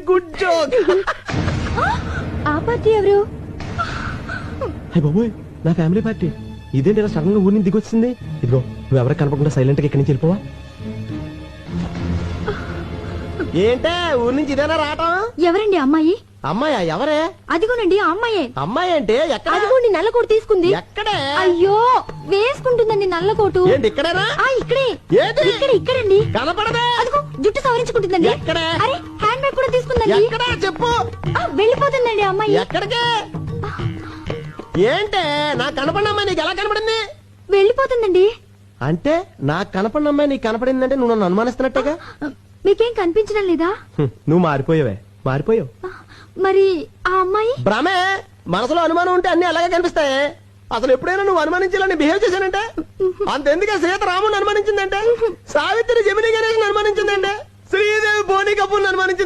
Good joke. ఆ party ఎవరు? అయ్య బాబోయ్, నా ఫ్యామిలీ పార్టీ. ఇదేంటి ఇలా సడన్ గా ఊరి నుంచి దిగొచ్చింది? ఇదిగో నువ్వు ఎవరికి కనపడకుండా సైలెంట్ గా ఇక్కడి నుంచి వెళ్ళిపోవా. ఏంటే ఊరి నుంచి ఇదేనా రావటం? ఎవరండి అమ్మాయి? అమ్మాయా? ఎవరే? అదిగోనండి ఆ అమ్మాయే. అమ్మాయి అంటే ఎక్కడ? అదిగోండి నల్ల కోటు తీసుకుంది. ఎక్కడే? అయ్యో వేసుకుంటుందండి నల్ల కోటు. ఏంటి ఇక్కడేనా? ఇక్కడే. ఏది? ఇక్కడండి. కనపడదే. అదిగో జుట్టు సవరించుకుంటుందండి. ఎక్కడే? అరే హ్యాండ్ బ్యాగ్ కూడా తీసుకుందండి. ఎక్కడా చెప్పు. వెళ్ళిపోతుందండి అమ్మాయి. ఎక్కడికే? ఏంటే నాకు కనపడిన అమ్మాయి నీకు ఎలా కనపడింది? వెళ్ళిపోతుందండి. అంటే నాకు కనపడిన అమ్మాయి నీకు కనపడిందంటే నువ్వు నన్ను అనుమానిస్తున్నట్టుగా. మీకేం కనిపించడం లేదా? నువ్వు మారిపోయావే, మారిపోయావు. మరి ఆ అమ్మాయి? భ్రమే. మనసులో అనుమానం ఉంటే అన్ని అలాగే కనిపిస్తాయి. అసలు ఎప్పుడైనా నువ్వు అనుమానించాలని బిహేవ్ చేశానంటే అంతెందుకే సీత రాముని అనుమానించిందంటే, సావిత్రి జమిని గణేష్ అనుమానించిందంటే, శ్రీదేవి బోని కపూర్ అనుమానించింది.